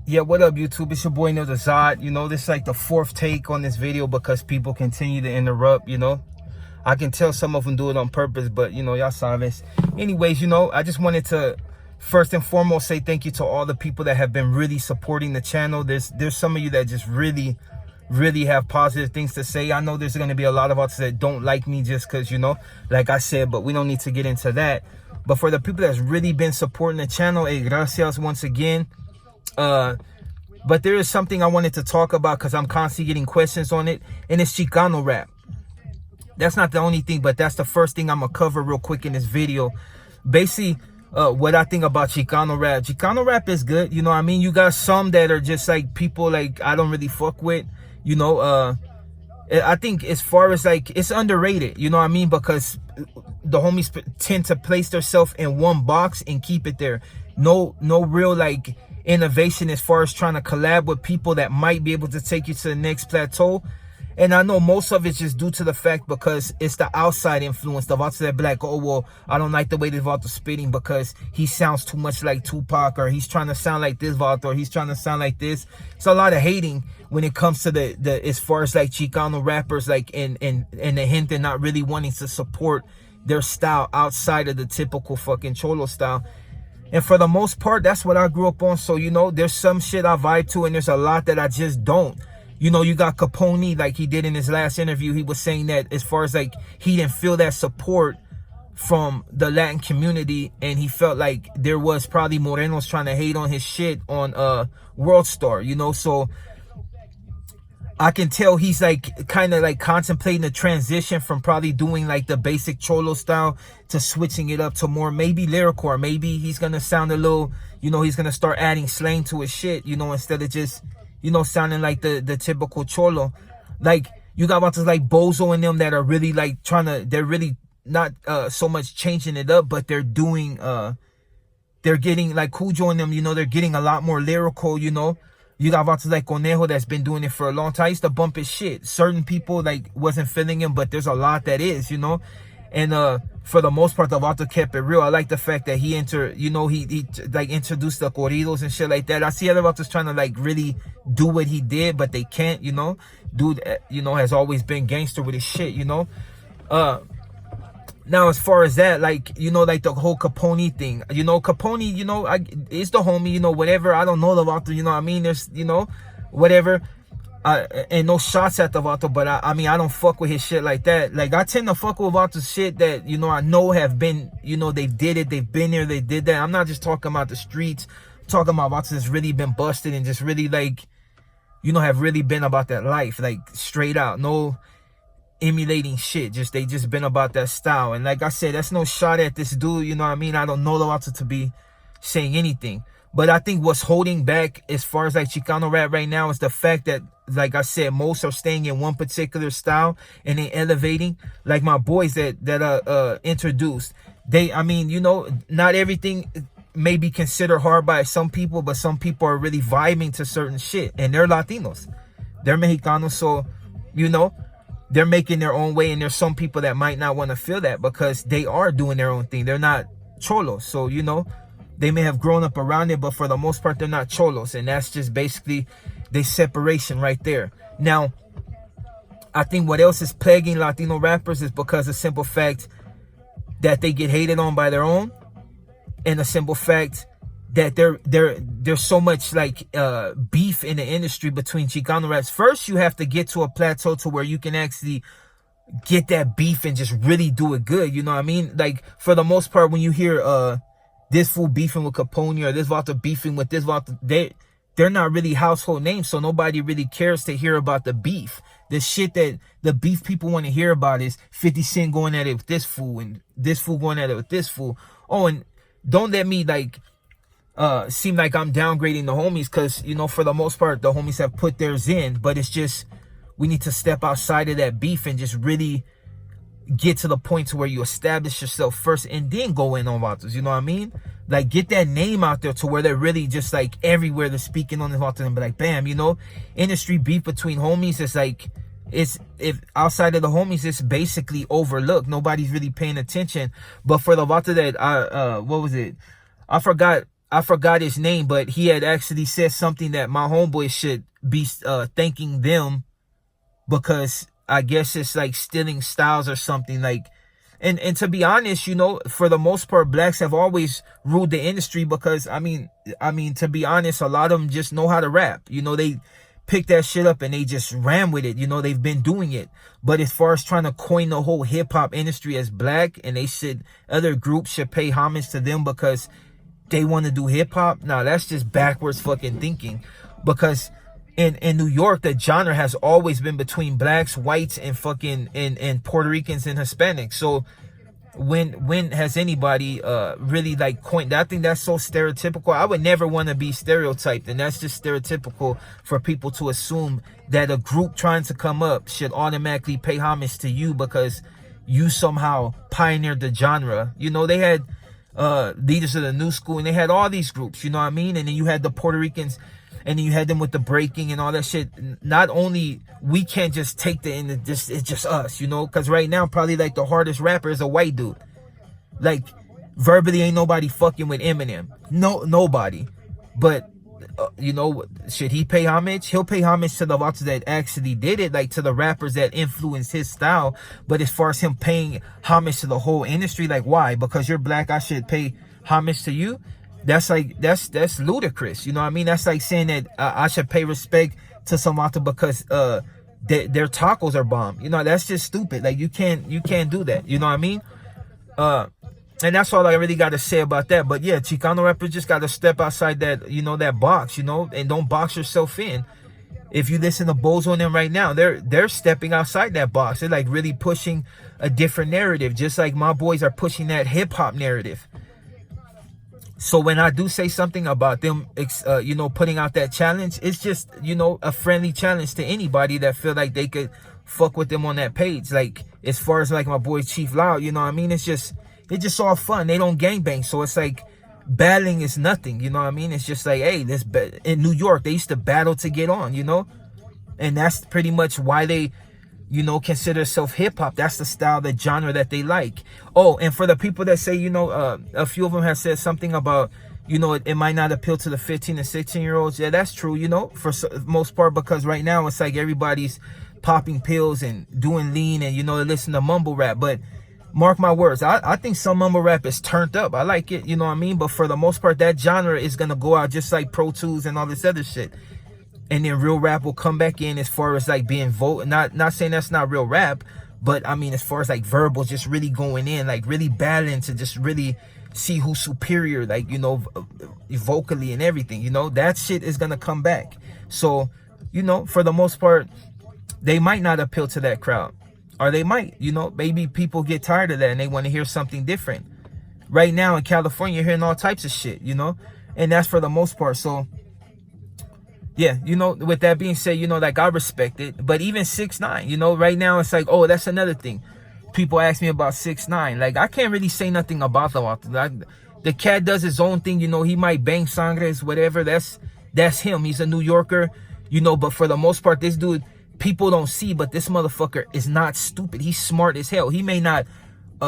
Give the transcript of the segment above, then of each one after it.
Yeah, what up, YouTube? It's your boy Neil Zod. You know, this is like the fourth take on this video because people continue to interrupt, you know. I can tell some of them do it on purpose, but, you know, y'all saw this. Anyways, you know, I just wanted to first and foremost say thank you to all the people that have been really supporting the channel. There's some of you that just really have positive things to say. I know there's going to be a lot of us that don't like me just because, you know, like I said, but we don't need to get into that. But for the people that's really been supporting the channel, hey, gracias once again. But there is something I wanted to talk about because I'm constantly getting questions on it, and it's Chicano rap. That's not the only thing, but that's the first thing I'm gonna cover real quick in this video. Basically, what I think about Chicano rap. Chicano rap is good, you know what I mean? You got some that are just like people like I don't really fuck with, you know. I think as far as like it's underrated, you know what I mean? Because the homies tend to place themselves in one box and keep it there. No real like innovation as far as trying to collab with people that might be able to take you to the next plateau. And I know most of it's just due to the fact because it's the outside influence. The Vato that be like, oh, well, I don't like the way this Vato spitting because he sounds too much like Tupac, or he's trying to sound like this Vato, or he's trying to sound like this. It's a lot of hating when it comes to the as far as like Chicano rappers, like in the hint and not really wanting to support their style outside of the typical fucking Cholo style. And for the most part, that's what I grew up on. So, you know, there's some shit I vibe to, and there's a lot that I just don't. You know, you got Capone, like he did in his last interview. He was saying that as far as like he didn't feel that support from the Latin community, and he felt like there was probably Morenos trying to hate on his shit on World Star, you know. So I can tell he's like kind of like contemplating a transition from probably doing like the basic Cholo style to switching it up to more maybe lyrical, or maybe he's gonna sound a little, you know, he's gonna start adding slang to his shit, you know, instead of just, you know, sounding like the typical Cholo. Like you got about to like Bozo and them that are really like trying to, they're really not so much changing it up, but they're doing they're getting like Cujo and them, you know, they're getting a lot more lyrical, you know. You got about to like Conejo that's been doing it for a long time. I used to bump his shit. Certain people like wasn't feeling him, but there's a lot that is, you know. And for the most part, the Vato kept it real. I like the fact that he he like introduced the corridos and shit like that. I see other Vatos trying to like really do what he did, but they can't, you know. Dude, you know, has always been gangster with his shit, you know. Now, as far as that, like, you know, like the whole Capone thing, you know, Capone, you know, it's the homie, you know, whatever. I don't know the Vato, you know what I mean? There's, you know, whatever. And no shots at the Vato, but I mean, I don't fuck with his shit like that. Like, I tend to fuck with Vato's shit that, you know, I know have been, you know, they did it, they've been there, they did that. I'm not just talking about the streets. I'm talking about Vatos that's really been busted and just really, like, you know, have really been about that life, like, straight out. No emulating shit, they just been about that style. And like I said, that's no shot at this dude, you know what I mean? I don't know the Vato to be saying anything, but I think what's holding back as far as like Chicano rap right now is the fact that, like I said, most are staying in one particular style and they elevating. Like my boys that introduced, I mean, you know, not everything may be considered hard by some people, but some people are really vibing to certain shit, and they're Latinos, they're Mexicanos, so, you know, they're making their own way. And there's some people that might not want to feel that because they are doing their own thing. They're not cholos. So, you know, they may have grown up around it, but for the most part, they're not cholos. And that's just basically the separation right there. Now, I think what else is plaguing Latino rappers is because of the simple fact that they get hated on by their own, and the simple fact that there's so much like beef in the industry between Chicano raps. First, you have to get to a plateau to where you can actually get that beef and just really do it good. You know what I mean? Like, for the most part, when you hear this fool beefing with Capone or this Vato beefing with this Vato, they're not really household names, so nobody really cares to hear about the beef. The shit that the beef people want to hear about is 50 Cent going at it with this fool and this fool going at it with this fool. Oh, and don't let me like seem like I'm downgrading the homies, because, you know, for the most part, the homies have put theirs in, but it's just, we need to step outside of that beef and just really get to the point to where you establish yourself first and then go in on Vatos, you know what I mean? Like, get that name out there to where they're really just like everywhere they're speaking on the Vatos and be like, bam, you know, industry beef between homies is like, if outside of the homies, it's basically overlooked. Nobody's really paying attention. But for the Vato that what was it? I forgot. I forgot his name, but he had actually said something that my homeboy should be thanking them, because I guess it's like stealing styles or something. Like, and to be honest, you know, for the most part, blacks have always ruled the industry, because I mean, to be honest, a lot of them just know how to rap. You know, they picked that shit up and they just ran with it. You know, they've been doing it. But as far as trying to coin the whole hip hop industry as black, and other groups should pay homage to them because they want to do hip hop, nah, that's just backwards fucking thinking. Because in New York, the genre has always been between blacks, whites, and fucking and Puerto Ricans and Hispanics. So when has anybody really like coined that? I think that's so stereotypical. I would never want to be stereotyped, and that's just stereotypical for people to assume that a group trying to come up should automatically pay homage to you because you somehow pioneered the genre. You know, they had leaders of the new school, and they had all these groups, you know what I mean? And then you had the Puerto Ricans, and then you had them with the breaking and all that shit. Not only we can't just take it's just us, you know, because right now probably like the hardest rapper is a white dude. Like, verbally ain't nobody fucking with Eminem. Nobody. But you know, should he pay homage? He'll pay homage to the lots that actually did it, like to the rappers that influenced his style. But as far as him paying homage to the whole industry, like, why? Because you're black, I should pay homage to you? That's like, that's ludicrous. You know what I mean? That's like saying that I should pay respect to Samantha because their tacos are bomb. You know, that's just stupid. Like, you can't do that. You know what I mean? And that's all I really got to say about that. But yeah, Chicano rappers just got to step outside that, you know, that box, you know, and don't box yourself in. If you listen to Bozo and them right now, they're stepping outside that box. They're like really pushing a different narrative, just like my boys are pushing that hip hop narrative. So when I do say something about them, you know, putting out that challenge, it's just, you know, a friendly challenge to anybody that feel like they could fuck with them on that page. Like, as far as like my boy Chief Loud, you know what I mean? It's just all fun. They don't gangbang. So it's like battling is nothing. You know what I mean? It's just like, hey, in New York, they used to battle to get on, you know? And that's pretty much why they, you know, consider self hip hop. That's the style, the genre that they like. Oh, and for the people that say, you know, a few of them have said something about, you know, it might not appeal to the 15 and 16-year-olds. Yeah, that's true, you know, for most part, because right now it's like everybody's popping pills and doing lean and, you know, they listen to mumble rap. But mark my words, I think some mumble rap is turned up. I like it, you know what I mean? But for the most part, that genre is going to go out just like Pro Tools and all this other shit. And then real rap will come back in as far as like being not saying that's not real rap, but I mean, as far as like verbal, just really going in, like really battling to just really see who's superior, like, you know, vocally and everything, you know, that shit is going to come back. So, you know, for the most part, they might not appeal to that crowd, or they might, you know, maybe people get tired of that and they want to hear something different. Right now in California, you're hearing all types of shit, you know, and that's for the most part. So yeah, you know, with that being said, you know, like, I respect it. But even 6ix9ine, you know, right now it's like, oh, that's another thing. People ask me about 6ix9ine. Like, I can't really say nothing about them. The cat does his own thing, you know. He might bang sangres, whatever. That's him. He's a New Yorker, you know. But for the most part, this dude, people don't see, but this motherfucker is not stupid. He's smart as hell. He may not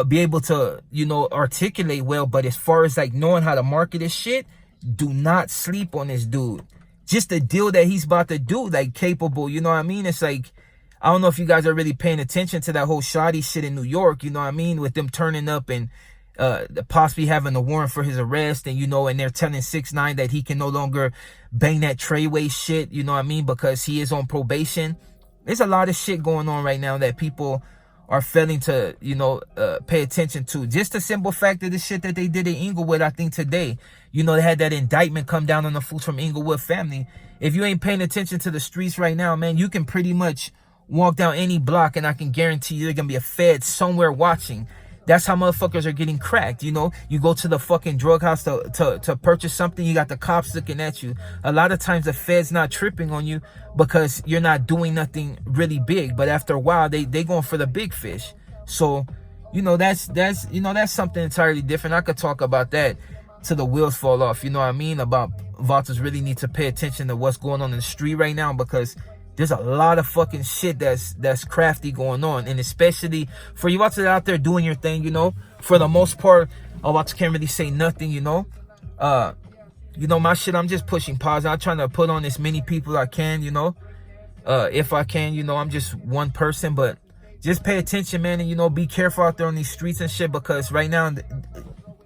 be able to, you know, articulate well, but as far as like knowing how to market his shit, do not sleep on this dude. Just the deal that he's about to do, like, capable, you know what I mean? It's like, I don't know if you guys are really paying attention to that whole shoddy shit in New York, you know what I mean? With them turning up and possibly having a warrant for his arrest, and, you know, and they're telling 6ix9ine that he can no longer bang that Treyway shit, you know what I mean? Because he is on probation. There's a lot of shit going on right now that people are failing to, you know, pay attention to. Just the simple fact of the shit that they did in Inglewood, I think today, you know, they had that indictment come down on the fools from Inglewood family. If you ain't paying attention to the streets right now, man, you can pretty much walk down any block and I can guarantee you there's gonna be a Fed somewhere watching. That's how motherfuckers are getting cracked, you know? You go to the fucking drug house to purchase something, you got the cops looking at you. A lot of times the Fed's not tripping on you because you're not doing nothing really big. But after a while, they going for the big fish. So, you know, that's you know, that's something entirely different. I could talk about that till the wheels fall off, you know what I mean? About Vatos really need to pay attention to what's going on in the street right now, because there's a lot of fucking shit that's crafty going on. And especially for you out there doing your thing, you know, for the most part, Vatos can't really say nothing, you know. you know, my shit, I'm just pushing pause. I'm trying to put on as many people I can, you know, if I can, you know. I'm just one person, but just pay attention, man, and, you know, be careful out there on these streets and shit, because right now,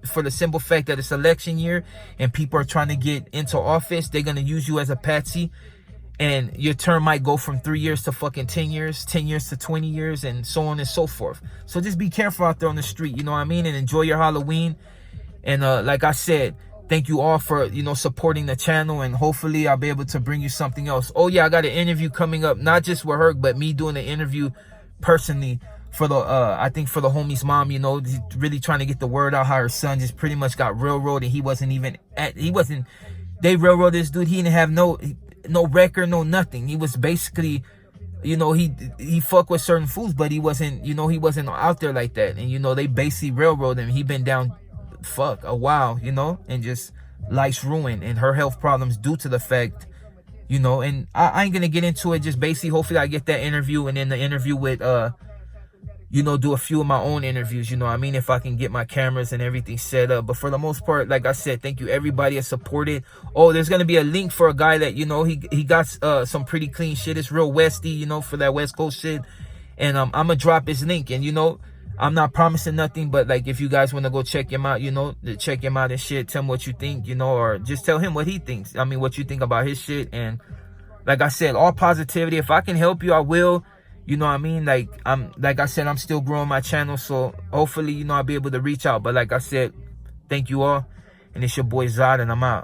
for the simple fact that it's election year and people are trying to get into office, they're gonna use you as a patsy, and your term might go from 3 years to fucking 10 years, 10 years to 20 years, and so on and so forth. So just be careful out there on the street, you know what I mean, and enjoy your Halloween. And like I said, thank you all for, you know, supporting the channel, and hopefully I'll be able to bring you something else. Oh yeah, I got an interview coming up, not just with her, but me doing an interview personally for the I think for the homie's mom, you know, really trying to get the word out how her son just pretty much got railroaded. And they railroaded this dude. He didn't have no record, no nothing. He was basically, you know, he fucked with certain fools, but he wasn't, you know, he wasn't out there like that. And, you know, they basically railroaded him. He been down a while, you know, and just life's ruined, and her health problems due to the fact, you know. And I ain't gonna get into it. Just basically, hopefully I get that interview, and then the interview with you know, do a few of my own interviews, you know what I mean, if I can get my cameras and everything set up. But for the most part, like I said, thank you everybody that supported. Oh, there's gonna be a link for a guy that, you know, he got some pretty clean shit. It's real westy, you know, for that West Coast shit. And I'm gonna drop his link. And, you know, I'm not promising nothing, but like, if you guys want to go check him out, you know, check him out and shit, tell him what you think, you know, or just tell him what he thinks. I mean, what you think about his shit. And like I said, all positivity. If I can help you, I will. You know what I mean? Like I said, I'm still growing my channel, so hopefully, you know, I'll be able to reach out. But like I said, thank you all, and it's your boy Zod, and I'm out.